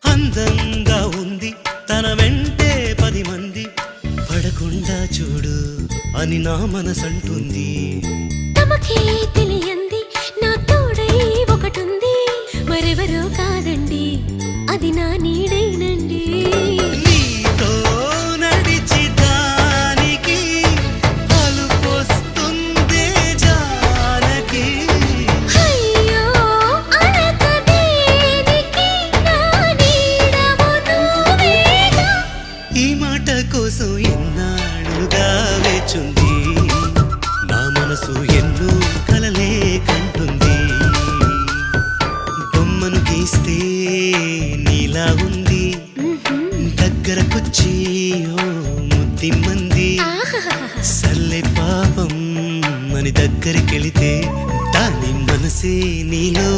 అందంగా ఉంది తన వెంటే 10 మంది పడకుండా చూడు అని నా మనసంటుంది. తమకే తెలియంది నా తోడై ఒకటుంది, మరెవరో కాదండి అది నా నీడైనండి. నీతో నడిచి దానికి అలుపొస్తుందే జానకి. అయ్యో అనక దేనికి నా నీడవు నువ్వేగా. ఈ మాట కోసం ఎన్నాళ్ళుగా వేచుంది నా మనసు, ఎన్నో కలలే కంటుంది. బొమ్మను గీస్తే నీలా ఉంది, దగ్గరకొచ్చి ఓ ముద్దిమ్మంది. సల్లే పాపం అని దగ్గరికెళితే దాని మనసే నీలో